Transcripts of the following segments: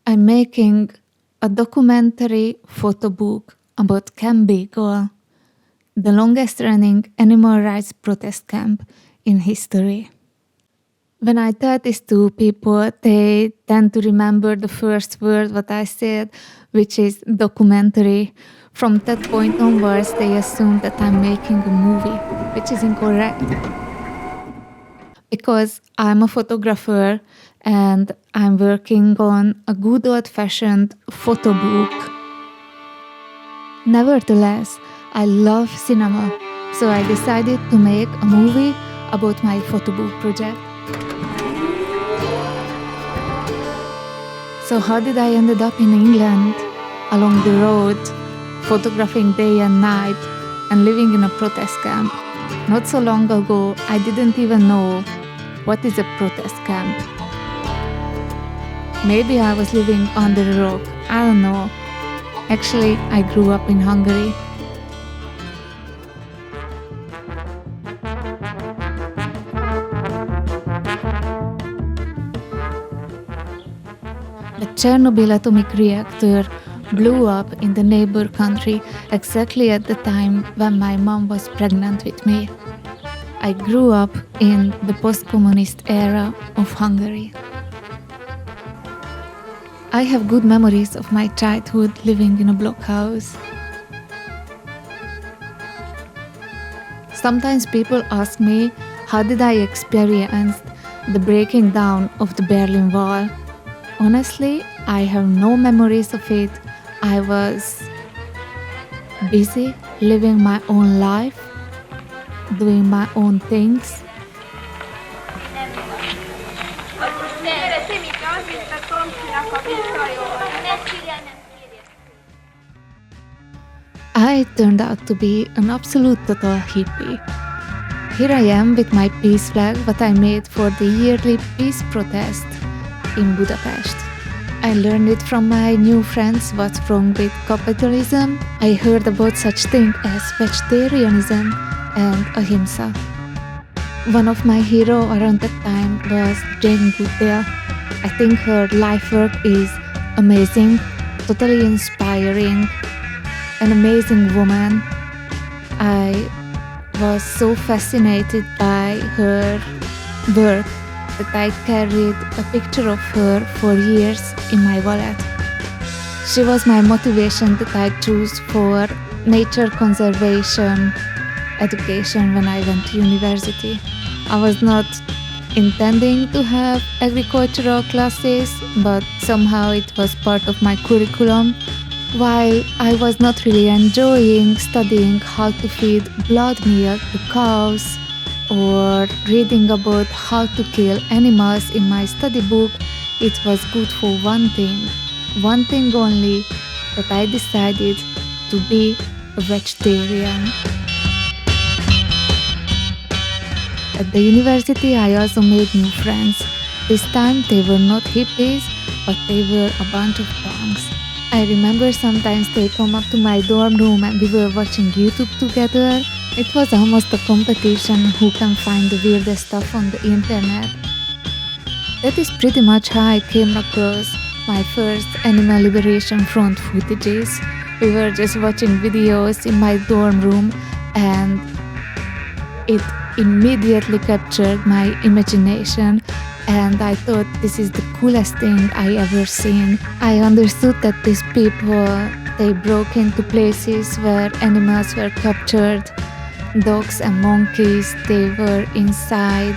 I'm making a documentary photo book about Camp Beagle, the longest running animal rights protest camp in history. When I tell this to people, they tend to remember the first word what I said, which is documentary. From that point onwards, they assume that I'm making a movie, which is incorrect. Because I'm a photographer and I'm working on a good old-fashioned photo book. Nevertheless, I love cinema, so I decided to make a movie about my photo book project. So how did I ended up in England, along the road, photographing day and night, and living in a protest camp? Not so long ago, I didn't even know what is a protest camp. Maybe I was living under a rock, I don't know. Actually, I grew up in Hungary. The Chernobyl atomic reactor blew up in the neighbor country exactly at the time when my mom was pregnant with me. I grew up in the post-communist era of Hungary. I have good memories of my childhood living in a blockhouse. Sometimes people ask me how did I experience the breaking down of the Berlin Wall. Honestly, I have no memories of it. I was busy living my own life, doing my own things. I turned out to be an absolute total hippie. Here I am with my peace flag that I made for the yearly peace protest in Budapest. I learned it from my new friends what's wrong with capitalism. I heard about such thing as vegetarianism and ahimsa. One of my heroes around that time was Jane Goodale. I think her life work is amazing, totally inspiring, an amazing woman. I was so fascinated by her work that I carried a picture of her for years in my wallet. She was my motivation that I chose for nature conservation education when I went to university. I was not intending to have agricultural classes, but somehow it was part of my curriculum. While I was not really enjoying studying how to feed blood meal to cows or reading about how to kill animals in my study book, it was good for one thing only, that I decided to be a vegetarian. At the university, I also made new friends. This time they were not hippies, but they were a bunch of punks. I remember sometimes they come up to my dorm room and we were watching YouTube together. It was almost a competition who can find the weirdest stuff on the internet. That is pretty much how I came across my first Animal Liberation Front footages. We were just watching videos in my dorm room and it immediately captured my imagination, and I thought this is the coolest thing I ever seen. I understood that these people, they broke into places where animals were captured, dogs and monkeys, they were inside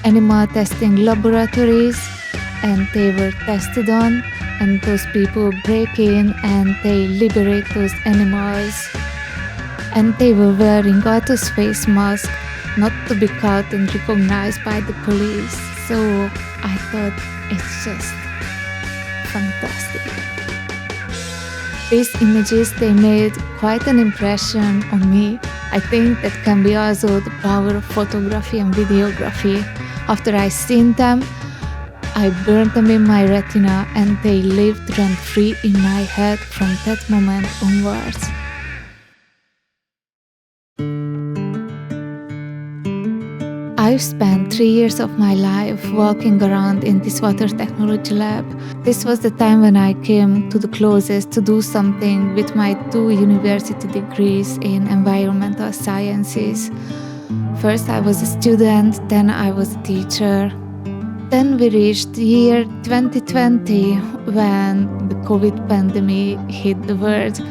animal testing laboratories and they were tested on, and those people break in and they liberate those animals. And they were wearing all those face masks not to be caught and recognized by the police. So I thought it's just fantastic. These images, they made quite an impression on me. I think that can be also the power of photography and videography. After I seen them, I burned them in my retina and they lived rent-free in my head from that moment onwards. I've spent 3 years of my life walking around in this water technology lab. This was the time when I came to the closest to do something with my 2 university degrees in environmental sciences. First I was a student, then I was a teacher. Then we reached the year 2020 when the COVID pandemic hit the world.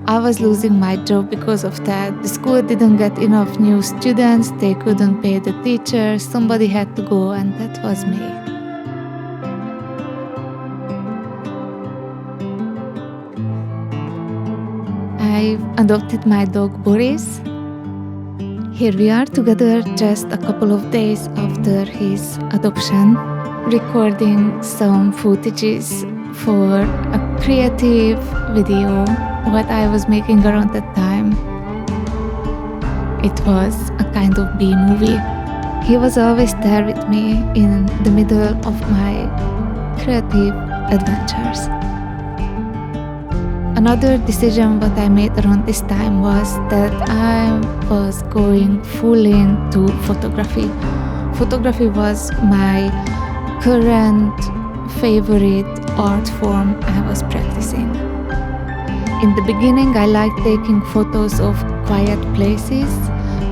I was losing my job because of that. The school didn't get enough new students, they couldn't pay the teachers, somebody had to go, and that was me. I adopted my dog Boris. Here we are together just a couple of days after his adoption, recording some footages for a creative video what I was making around that time. It was a kind of B-movie. He was always there with me in the middle of my creative adventures. Another decision what I made around this time was that I was going full into photography. Photography was my current favorite art form I was practicing. In the beginning, I liked taking photos of quiet places,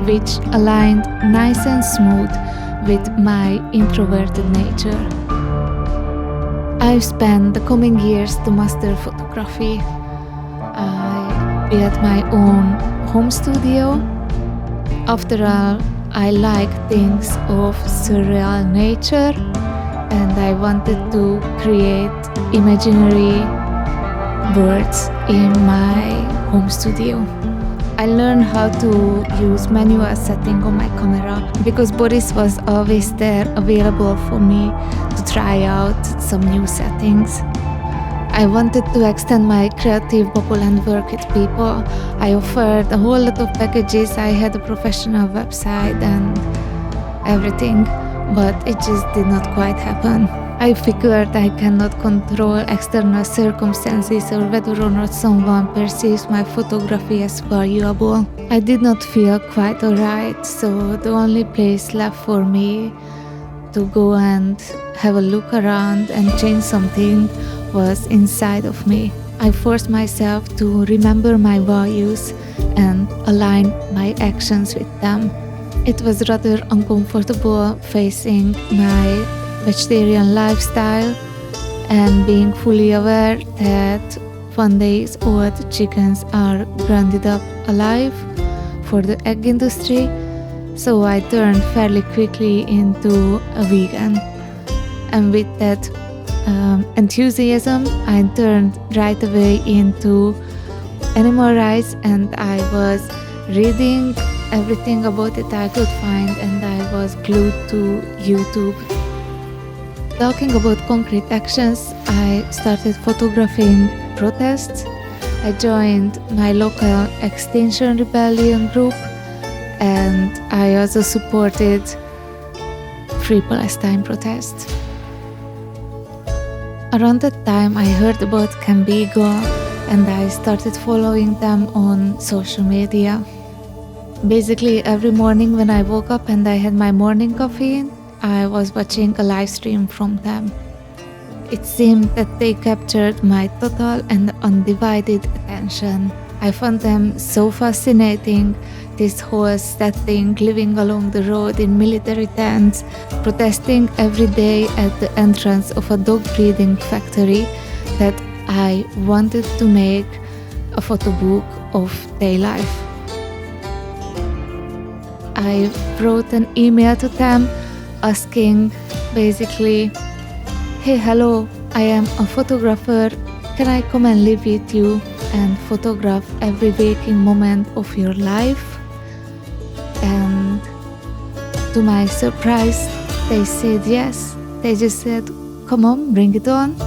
which aligned nice and smooth with my introverted nature. I've spent the coming years to master photography. I built my own home studio. After all, I like things of surreal nature, and I wanted to create imaginary words in my home studio. I learned how to use manual setting on my camera because Boris was always there available for me to try out some new settings. I wanted to extend my creative bubble and work with people. I offered a whole lot of packages. I had a professional website and everything, but it just did not quite happen. I figured I cannot control external circumstances or whether or not someone perceives my photography as valuable. I did not feel quite alright, so the only place left for me to go and have a look around and change something was inside of me. I forced myself to remember my values and align my actions with them. It was rather uncomfortable facing my vegetarian lifestyle and being fully aware that 1 days old chickens are grounded up alive for the egg industry, so I turned fairly quickly into a vegan. And with that enthusiasm, I turned right away into animal rights, and I was reading everything about it I could find, and I was glued to YouTube. Talking about concrete actions, I started photographing protests. I joined my local Extinction Rebellion group, and I also supported Free Palestine protests. Around that time, I heard about Camp Beagle, and I started following them on social media. Basically, every morning when I woke up and I had my morning coffee, I was watching a live stream from them. It seemed that they captured my total and undivided attention. I found them so fascinating, this whole setting, living along the road in military tents, protesting every day at the entrance of a dog breeding factory, that I wanted to make a photo book of their life. I wrote an email to them asking basically, "Hey, hello, I am a photographer. Can I come and live with you and photograph every waking moment of your life?" And to my surprise, they said yes. They just said, "Come on, bring it on."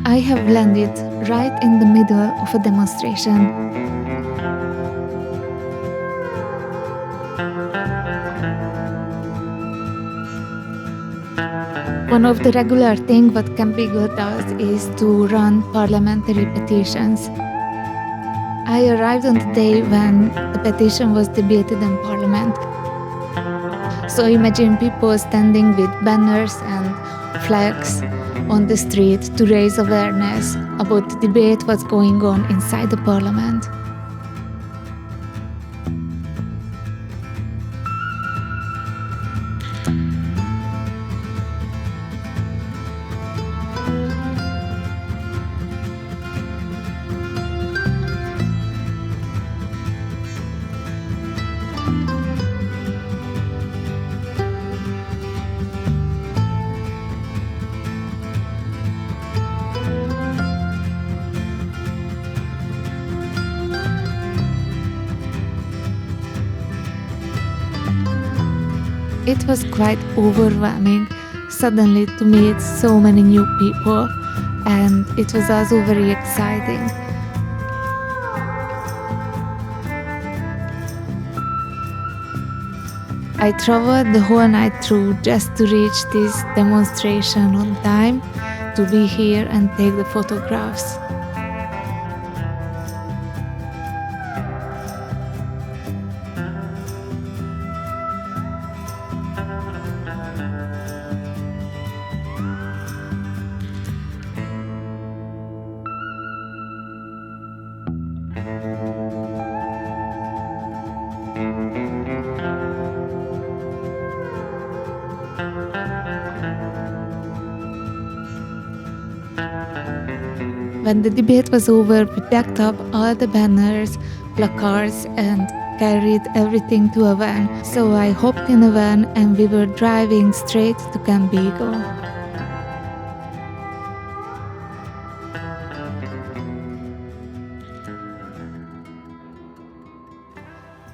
I have landed right in the middle of a demonstration. One of the regular things what Camp Beagle does is to run parliamentary petitions. I arrived on the day when the petition was debated in Parliament. So imagine people standing with banners and flags on the street to raise awareness about the debate what's going on inside the Parliament. It was quite overwhelming suddenly to meet so many new people, and it was also very exciting. I traveled the whole night through just to reach this demonstration on time, to be here and take the photographs. When the debate was over, we packed up all the banners, placards, and carried everything to a van. So I hopped in a van and we were driving straight to Camp Beagle.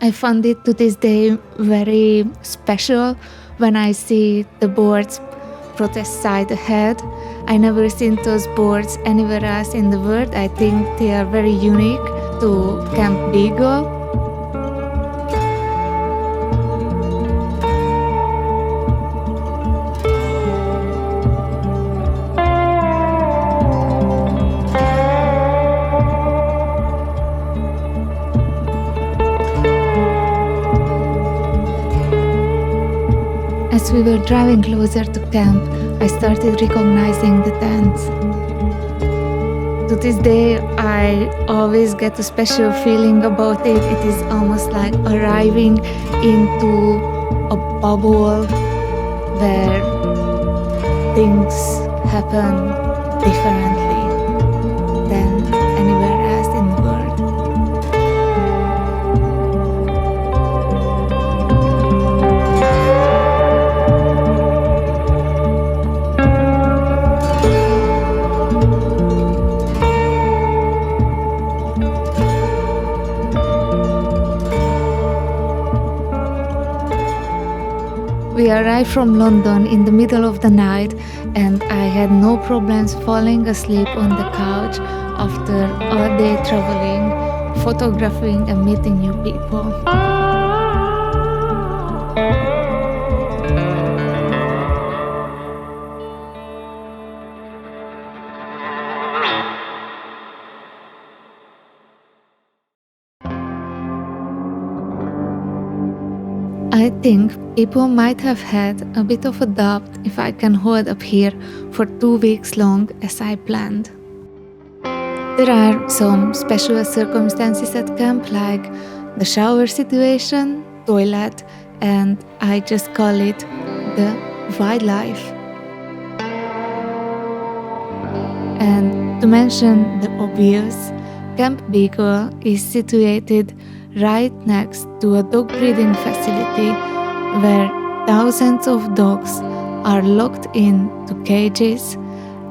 I found it to this day very special when I see the boards protest side ahead. I never seen those boards anywhere else in the world. I think they are very unique to Camp Beagle. As we were driving closer to camp, I started recognizing the tents. To this day, I always get a special feeling about it. It is almost like arriving into a bubble where things happen differently than anywhere else in the world. We arrived from London in the middle of the night, and I had no problems falling asleep on the couch after all day traveling, photographing and meeting new people. I think people might have had a bit of a doubt if I can hold up here for 2 weeks long as I planned. There are some special circumstances at camp, like the shower situation, toilet, and I just call it the wildlife. And to mention the obvious, Camp Beagle is situated right next to a dog breeding facility where thousands of dogs are locked into cages,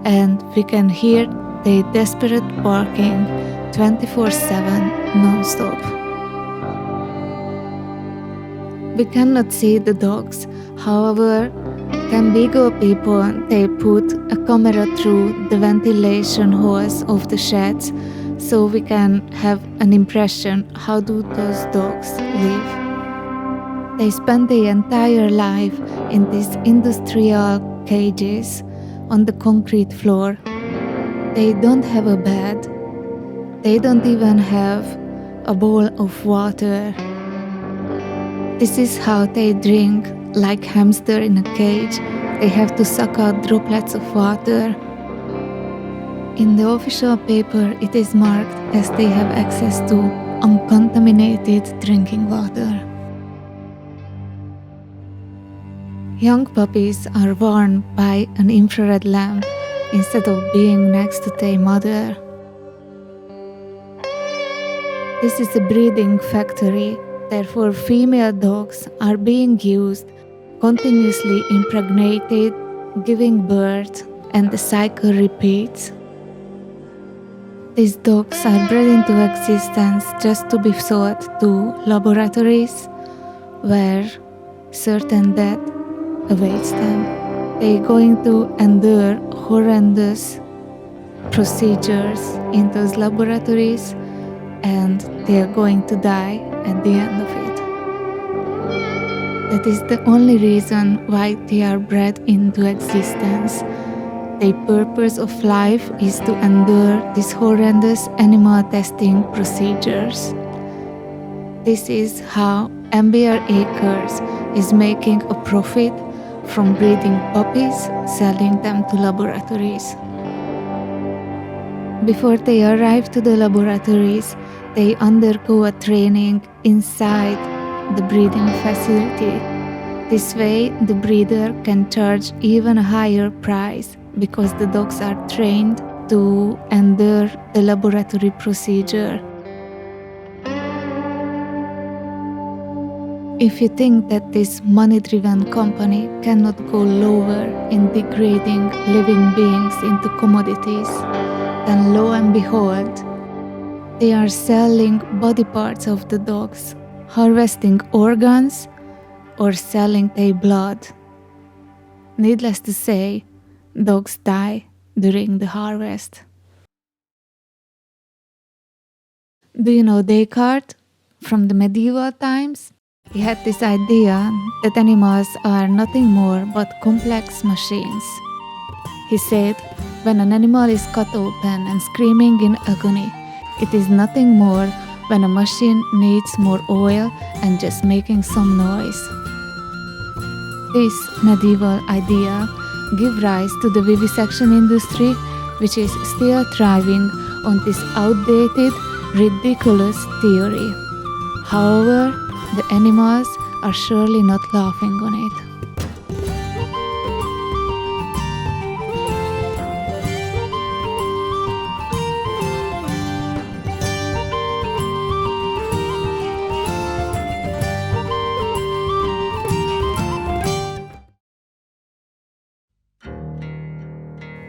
and we can hear their desperate barking 24/7 non-stop. We cannot see the dogs, however, Camp Beagle people, they put a camera through the ventilation holes of the sheds so we can have an impression how do those dogs live. They spend their entire life in this industrial cages on the concrete floor. They don't have a bed. They don't even have a bowl of water. This is how they drink, like hamster in a cage. They have to suck out droplets of water. In the official paper, it is marked as they have access to uncontaminated drinking water. Young puppies are warned by an infrared lamp instead of being next to their mother. This is a breeding factory, therefore female dogs are being used, continuously impregnated, giving birth, and the cycle repeats. These dogs are bred into existence just to be sold to laboratories where certain death awaits them. They're going to endure horrendous procedures in those laboratories, and they're going to die at the end of it. That is the only reason why they are bred into existence. Their purpose of life is to endure these horrendous animal testing procedures. This is how MBR Acres is making a profit from breeding puppies, selling them to laboratories. Before they arrive to the laboratories, they undergo a training inside the breeding facility. This way, the breeder can charge even a higher price because the dogs are trained to endure the laboratory procedure. If you think that this money-driven company cannot go lower in degrading living beings into commodities, then lo and behold, they are selling body parts of the dogs, harvesting organs, or selling their blood. Needless to say, dogs die during the harvest. Do you know Descartes from the medieval times? He had this idea that animals are nothing more but complex machines. He said, when an animal is cut open and screaming in agony, it is nothing more when a machine needs more oil and just making some noise. This medieval idea gave rise to the vivisection industry, which is still thriving on this outdated, ridiculous theory. However, the animals are surely not laughing on it.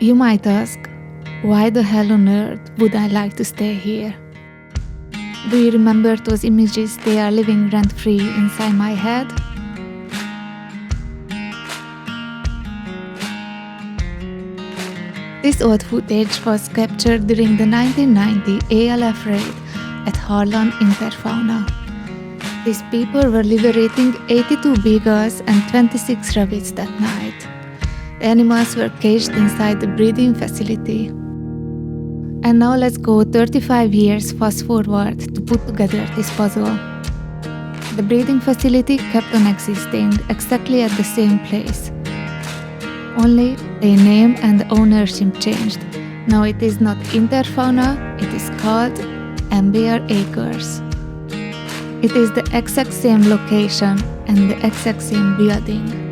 You might ask, why the hell on earth would I like to stay here? Do you remember those images? They are living rent-free inside my head? This old footage was captured during the 1990 ALF raid at Harlan Interfauna. These people were liberating 82 beagles and 26 rabbits that night. The animals were caged inside the breeding facility. And now let's go 35 years fast forward to put together this puzzle. The breeding facility kept on existing exactly at the same place. Only the name and the ownership changed. Now it is not Interfauna, it is called MBR Acres. It is the exact same location and the exact same building.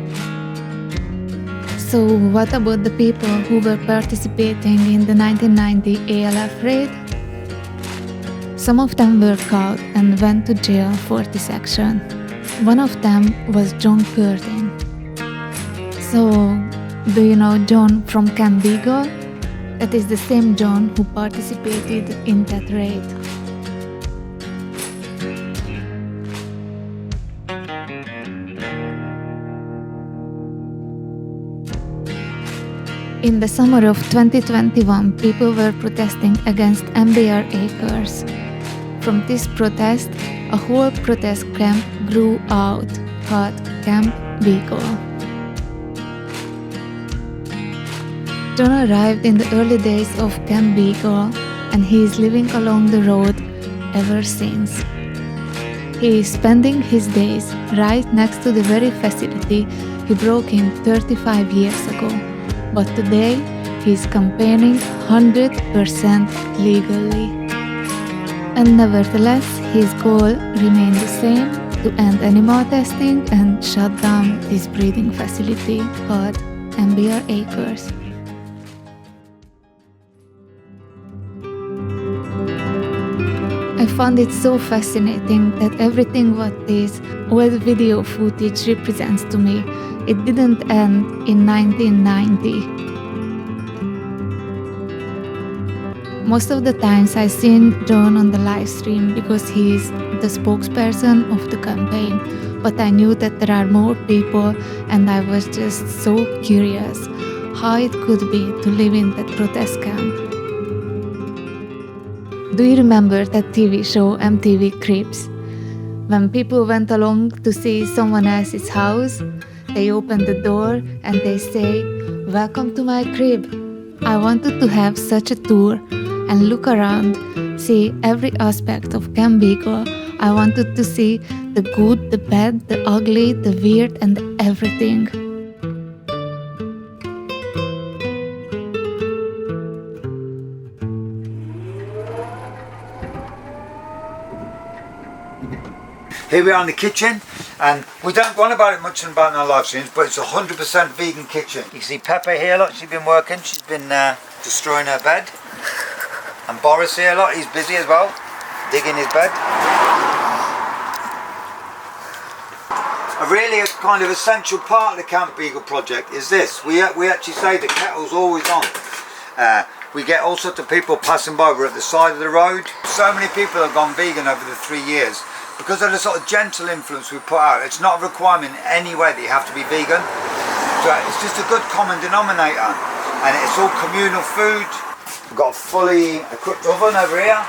So what about the people who were participating in the 1990 ALF raid? Some of them were caught and went to jail for this action. One of them was John Curtin. So, do you know John from Camp Beagle? That is the same John who participated in that raid. In the summer of 2021, people were protesting against MBR Acres. From this protest, a whole protest camp grew out called Camp Beagle. John arrived in the early days of Camp Beagle, and he is living along the road ever since. He is spending his days right next to the very facility he broke in 35 years ago, but today he is campaigning 100% legally. And nevertheless, his goal remained the same: to end animal testing and shut down this breeding facility called MBR Acres. I found it so fascinating that everything what this old video footage represents to me, it didn't end in 1990. Most of the times I seen John on the live stream because he is the spokesperson of the campaign, but I knew that there are more people, and I was just so curious how it could be to live in that protest camp. Do you remember that TV show MTV Cribs? When people went along to see someone else's house, they opened the door and they say, "Welcome to my crib." I wanted to have such a tour and look around, see every aspect of Camp Beagle. I wanted to see the good, the bad, the ugly, the weird, and everything. Here we are in the kitchen, and we don't run about it much about in our live streams, but it's a 100% vegan kitchen. You see Pepper here, look, she's been working, she's been destroying her bed. And Boris here, look, he's busy as well, digging his bed. A really kind of essential part of the Camp Beagle project is this. We actually say the kettle's always on. We get all sorts of people passing by. We're at the side of the road. So many people have gone vegan over the 3 years. Because of the sort of gentle influence we put out, it's not a requirement in any way that you have to be vegan. So it's just a good common denominator. And it's all communal food. We've got a fully equipped oven over here.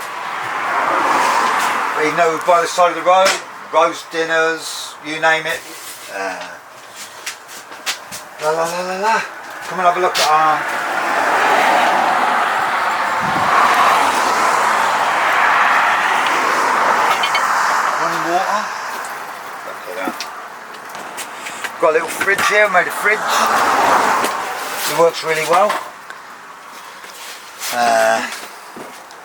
You know, we're by the side of the road, roast dinners, you name it. La la la la la. Come and have a look at our... water. Got a little fridge here, made a fridge. It works really well.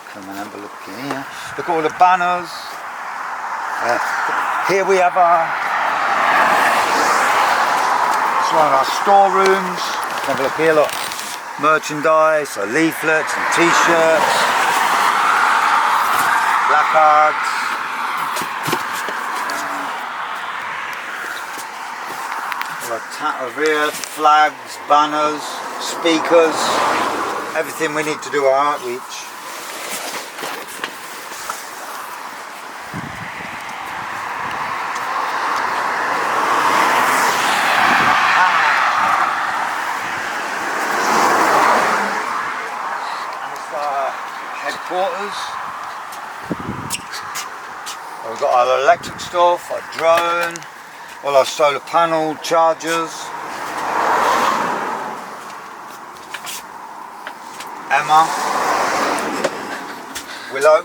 Come and have a look in here. Look at all the banners. Here we have it's one of our storerooms. Have a look here, look. Merchandise, our leaflets and t-shirts, placards. Over here, flags, banners, speakers, everything we need to do our outreach. And it's our headquarters. We've got our electric stuff, our drone. All our solar panel chargers. Emma. Willow.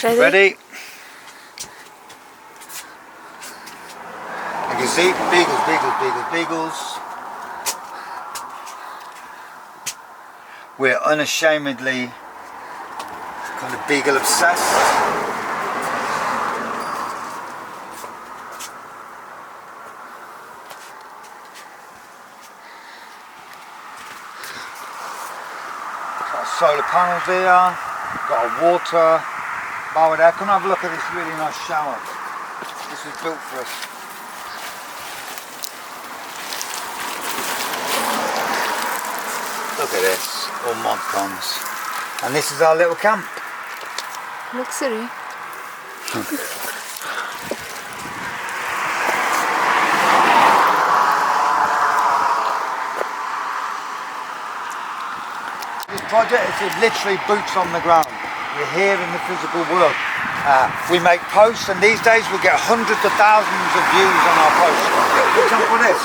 Ready? You can see beagles, beagles, beagles, beagles. We're unashamedly kind of beagle obsessed. Solar panels here, got a water bar there. Come and have a look at this really nice shower. This was built for us. Look at this, all mod cons. And this is our little camp. Luxury. Project is literally boots on the ground. We're here in the physical world. We make posts, and these days we get hundreds of thousands of views on our posts. For example, this.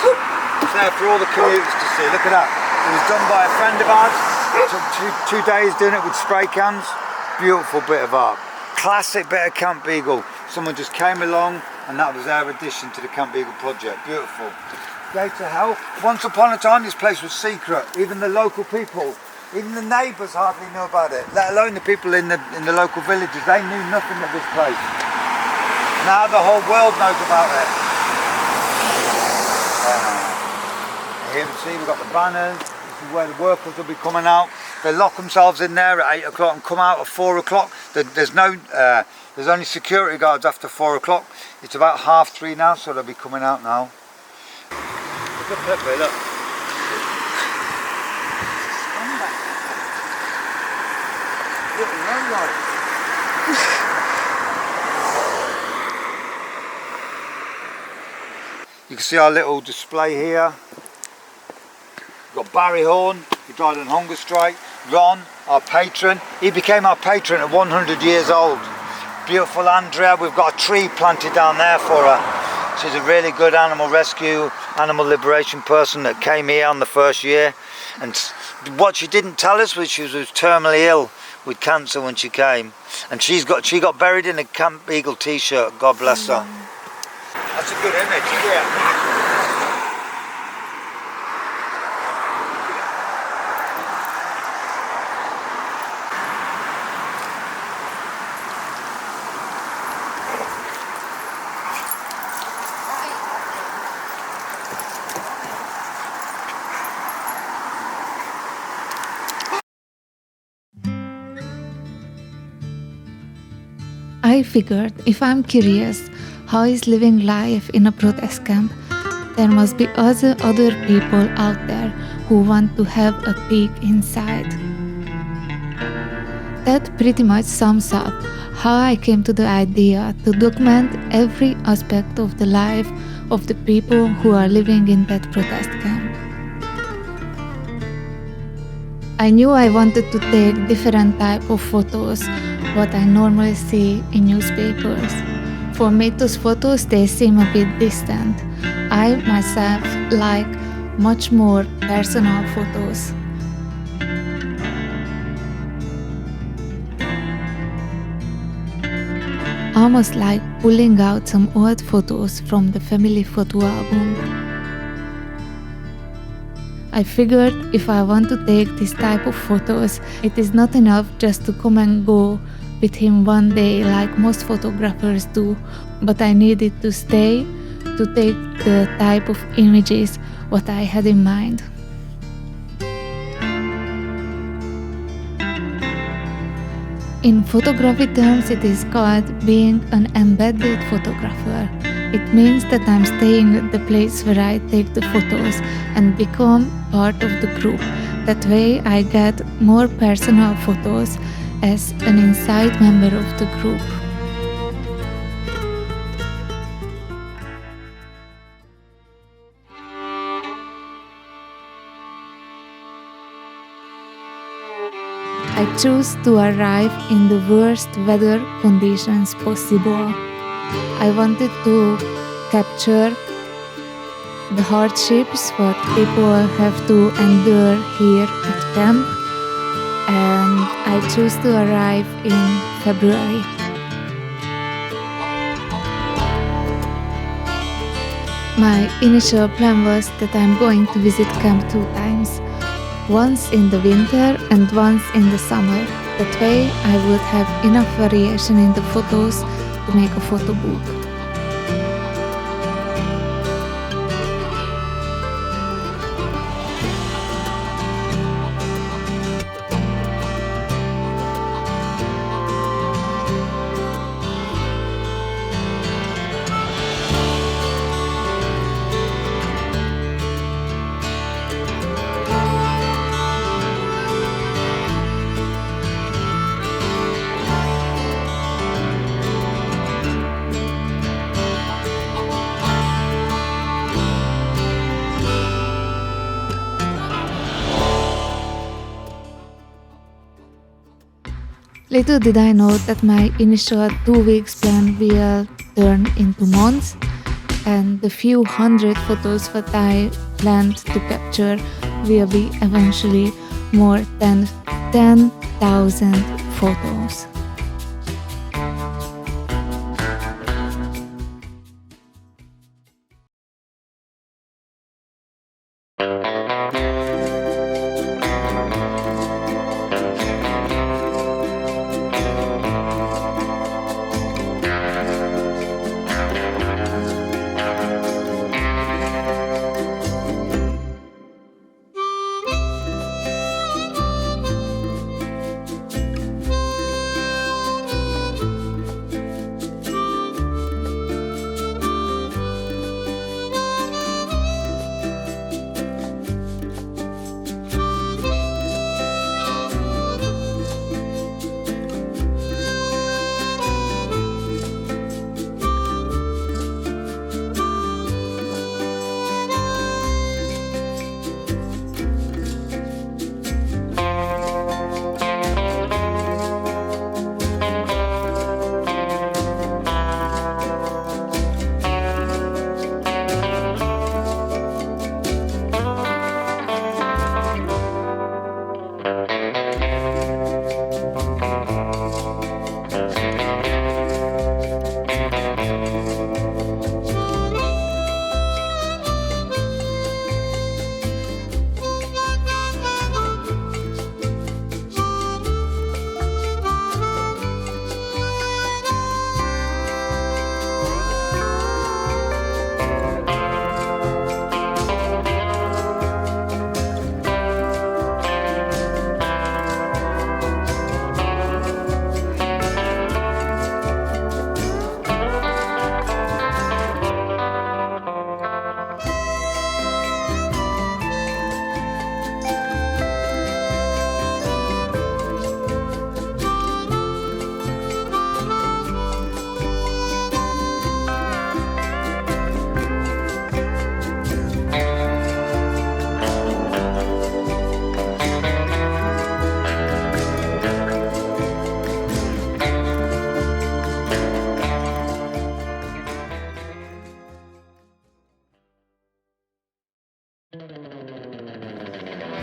It's there for all the commuters to see. Look at that. It was done by a friend of ours. It took two days doing it with spray cans. Beautiful bit of art. Classic bit of Camp Beagle. Someone just came along and that was their addition to the Camp Beagle project. Beautiful. Gate to Hell. Once upon a time this place was secret. Even the local people, even the neighbours hardly knew about it. Let alone the people in the local villages. They knew nothing of this place. Now the whole world knows about it. Here you see we've got the banners. This is where the workers will be coming out. They lock themselves in there at 8 o'clock and come out at 4 o'clock. There's only security guards after 4 o'clock. It's about 3:30 now, so they'll be coming out now. Look at Pepe, look. You can see our little display here. We've got Barry Horn, he died on hunger strike. Ron, our patron, he became our patron at 100 years old. Beautiful Andrea, we've got a tree planted down there for her. She's a really good animal rescue, animal liberation person that came here on the first year. And what she didn't tell us was she was terminally ill with cancer when she came. And she got buried in a Camp Beagle t-shirt, God bless her. That's a good image, yeah. I figured if I'm curious how is living life in a protest camp, there must be other people out there who want to have a peek inside. That pretty much sums up how I came to the idea to document every aspect of the life of the people who are living in that protest camp. I knew I wanted to take different type of photos what I normally see in newspapers. For me, those photos, they seem a bit distant. I myself like much more personal photos. Almost like pulling out some old photos from the family photo album. I figured if I want to take this type of photos, it is not enough just to come and go with him one day like most photographers do, but I needed to stay to take the type of images what I had in mind. In photography terms, it is called being an embedded photographer. It means that I'm staying at the place where I take the photos and become part of the group. That way I get more personal photos as an inside member of the group. I chose to arrive in the worst weather conditions possible. I wanted to capture the hardships what people have to endure here at camp, and I chose to arrive in February. My initial plan was that I'm going to visit camp 2 times. Once in the winter and once in the summer. That way I would have enough variation in the photos to make a photo book. Little did I know that my initial 2 weeks plan will turn into months, and the few hundred photos that I planned to capture will be eventually more than 10,000 photos.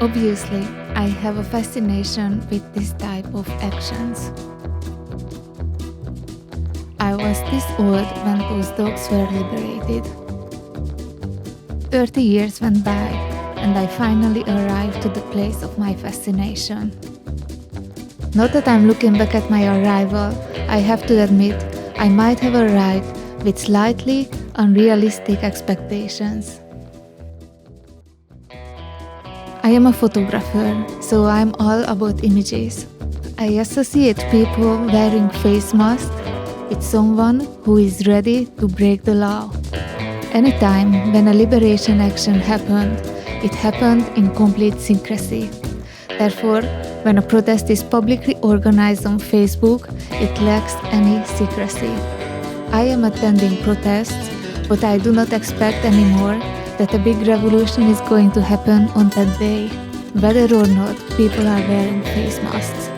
Obviously, I have a fascination with this type of actions. I was this old when those dogs were liberated. 30 years went by, and I finally arrived to the place of my fascination. Not that I'm looking back at my arrival, I have to admit I might have arrived with slightly unrealistic expectations. I am a photographer, so I'm all about images. I associate people wearing face masks with someone who is ready to break the law. Anytime when a liberation action happened, it happened in complete secrecy. Therefore, when a protest is publicly organized on Facebook, it lacks any secrecy. I am attending protests, but I do not expect anymore that a big revolution is going to happen on that day, whether or not people are wearing face masks.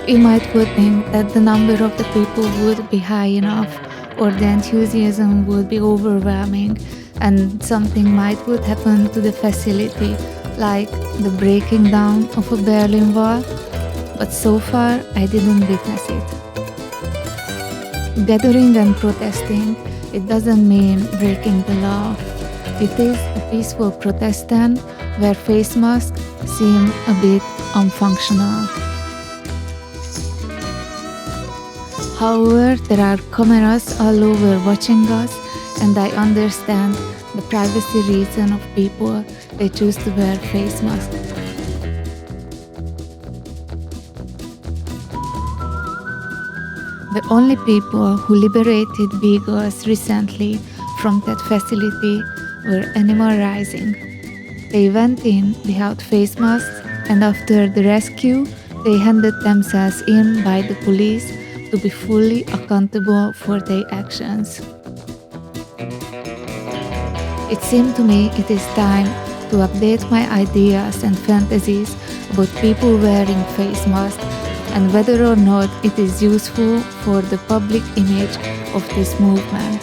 You might think that the number of the people would be high enough, or the enthusiasm would be overwhelming, and something would happen to the facility, like the breaking down of a Berlin Wall, but so far I didn't witness it. Gathering and protesting, it doesn't mean breaking the law. It is a peaceful protest then, where face masks seem a bit unfunctional. However, there are cameras all over watching us, and I understand the privacy reason of people they choose to wear face masks. The only people who liberated beagles recently from that facility were Animal Rising. They went in without face masks, and after the rescue, they handed themselves in by the police to be fully accountable for their actions. It seemed to me it is time to update my ideas and fantasies about people wearing face masks and whether or not it is useful for the public image of this movement.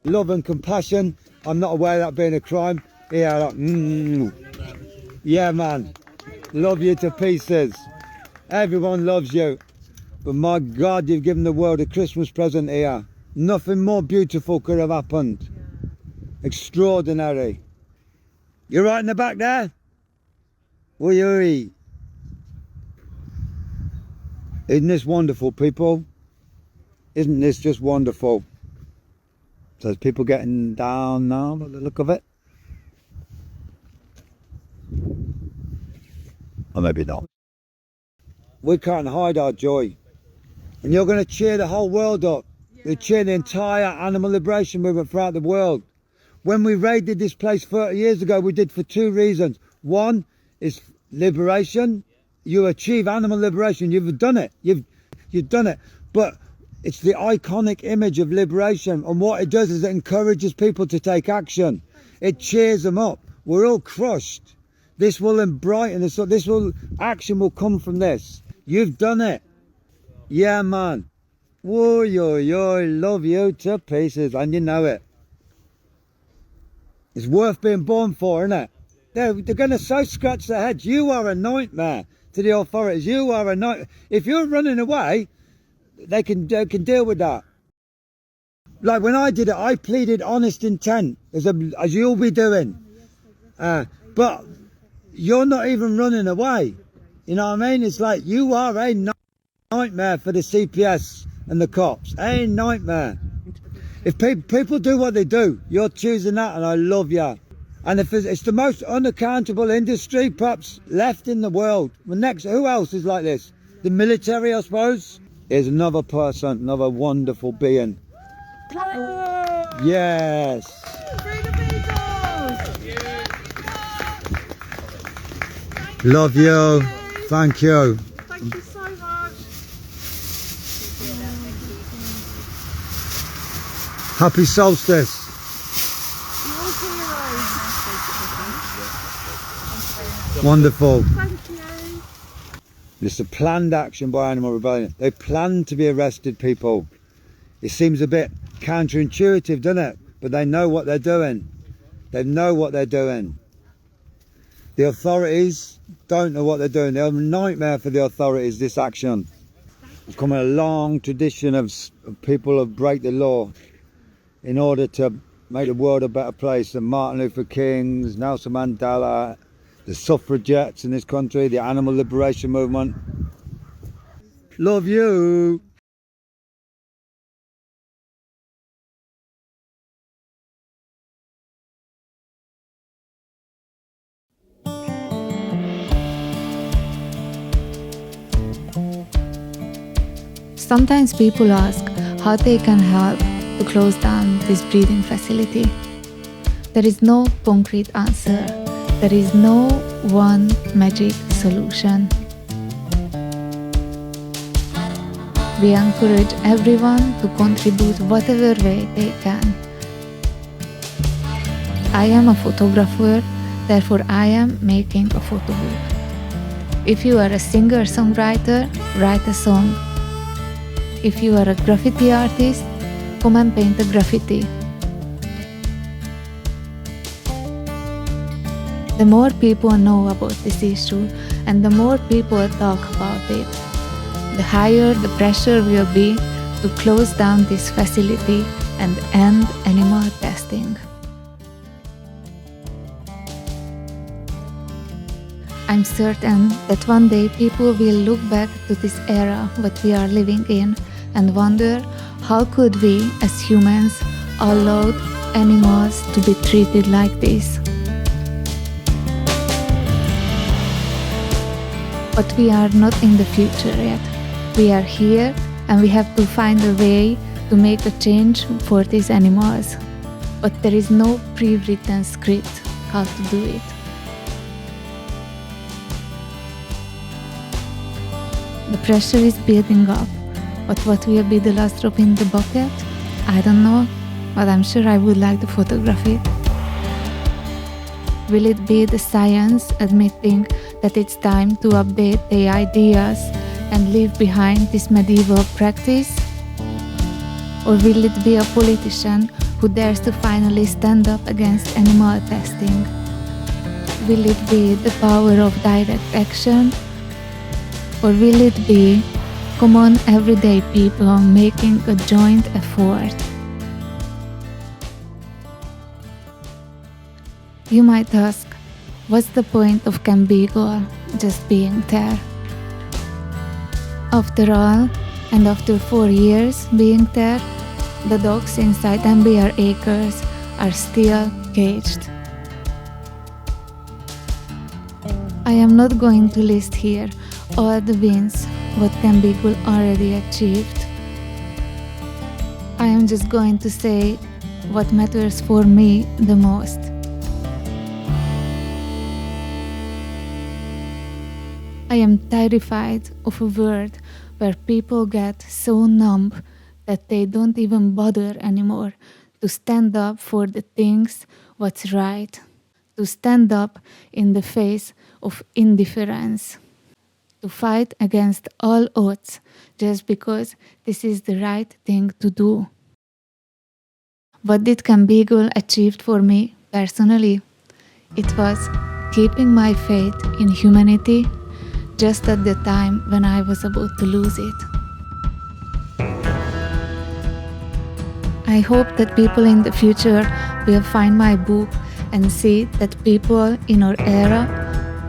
love and compassion. I'm not aware of that being a crime. Yeah, like, yeah, man. Love you to pieces. Everyone loves you. But my God, you've given the world a Christmas present here. Nothing more beautiful could have happened. Extraordinary. You're right in the back there? Oi, oi. Isn't this wonderful, people? Isn't this just wonderful? So there's people getting down now by the look of it. Or maybe not. We can't hide our joy. And you're going to cheer the whole world up. You cheer the entire animal liberation movement throughout the world. When we raided this place 30 years ago, we did for two reasons. One is liberation. You achieve animal liberation. You've done it. You've done it. But it's the iconic image of liberation. And what it does is it encourages people to take action. It cheers them up. We're all crushed. This will brighten us up. Action will come from this. You've done it. Yeah, man. Whoa, yo, love you to pieces. And you know it. It's worth being born for, isn't it? They're going to so scratch their heads. You are a nightmare to the authorities. You are a nightmare. If you're running away, they can deal with that. Like when I did it, I pleaded honest intent, as you'll be doing. But you're not even running away. You know what I mean? It's like you are a nightmare for the CPS and the cops. A nightmare. If people do what they do, you're choosing that, and I love you. And if it's the most unaccountable industry perhaps left in the world. Well, next, who else is like this? The military, I suppose. Here's another person, another wonderful being. Yes. Free the Beagles! Love you. Thank you. Thank you so much. Happy solstice. Wonderful. Thank you. It's a planned action by Animal Rebellion. They plan to be arrested, people. It seems a bit counterintuitive, doesn't it? But they know what they're doing. They know what they're doing. The authorities don't know what they're doing. They're a nightmare for the authorities, this action. It's come a long tradition of people who break the law in order to make the world a better place. The Martin Luther Kings, Nelson Mandela, the suffragettes in this country, the animal liberation movement. Love you. Sometimes people ask how they can help to close down this breeding facility. There is no concrete answer. There is no one magic solution. We encourage everyone to contribute whatever way they can. I am a photographer, therefore I am making a photo book. If you are a singer-songwriter, write a song. If you are a graffiti artist, come and paint a graffiti. The more people know about this issue and the more people talk about it, the higher the pressure will be to close down this facility and end animal testing. I'm certain that one day people will look back to this era that we are living in and wonder how could we as humans allow animals to be treated like this. But we are not in the future yet. We are here and we have to find a way to make a change for these animals. But there is no pre-written script how to do it. The pressure is building up, but what will be the last drop in the bucket? I don't know, but I'm sure I would like to photograph it. Will it be the science admitting that it's time to update the ideas and leave behind this medieval practice? Or will it be a politician who dares to finally stand up against animal testing? Will it be the power of direct action? Or will it be common everyday people making a joint effort? You might ask, what's the point of Camp Beagle just being there? After all, and after 4 years being there, the dogs inside MBR Acres are still caged. I am not going to list here all the wins what Camp Beagle already achieved. I am just going to say what matters for me the most. I am terrified of a world where people get so numb that they don't even bother anymore to stand up for the things what's right, to stand up in the face of indifference, to fight against all odds just because this is the right thing to do. What did Camp Beagle achieve for me personally? It was keeping my faith in humanity just at the time when I was about to lose it. I hope that people in the future will find my book and see that people in our era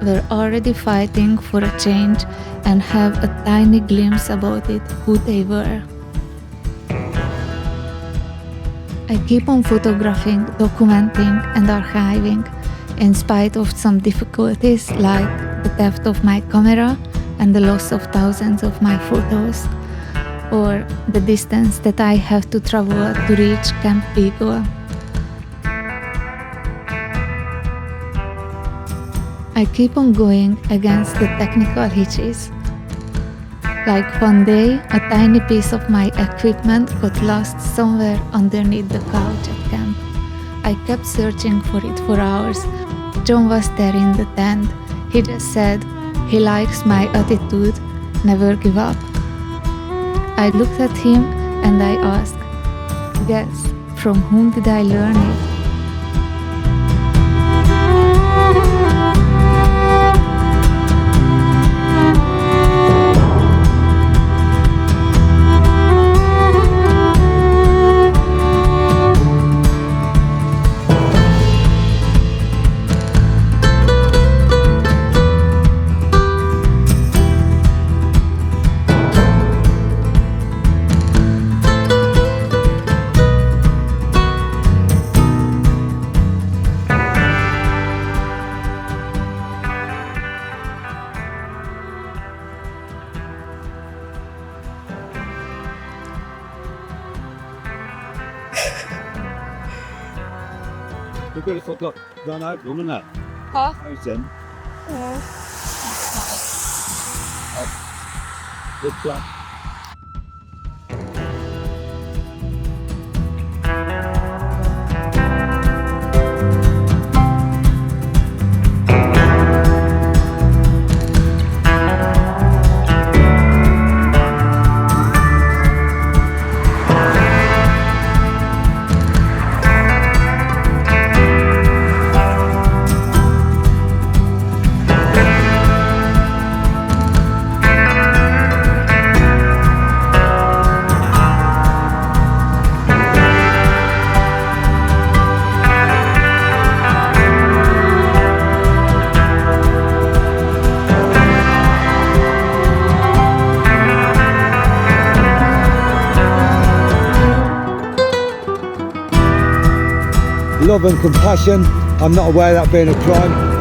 were already fighting for a change and have a tiny glimpse about it, who they were. I keep on photographing, documenting and archiving in spite of some difficulties like the theft of my camera and the loss of thousands of my photos, or the distance that I have to travel to reach Camp Beagle. I keep on going against the technical hitches. Like one day, a tiny piece of my equipment got lost somewhere underneath the couch at camp. I kept searching for it for hours. John was there in the tent. He just said, he likes my attitude, never give up. I looked at him and I asked, guess, from whom did I learn it? Du kunne fått den här blommorna här. Ja. Husen. Det är klart. Love and compassion. I'm not aware of that being a crime.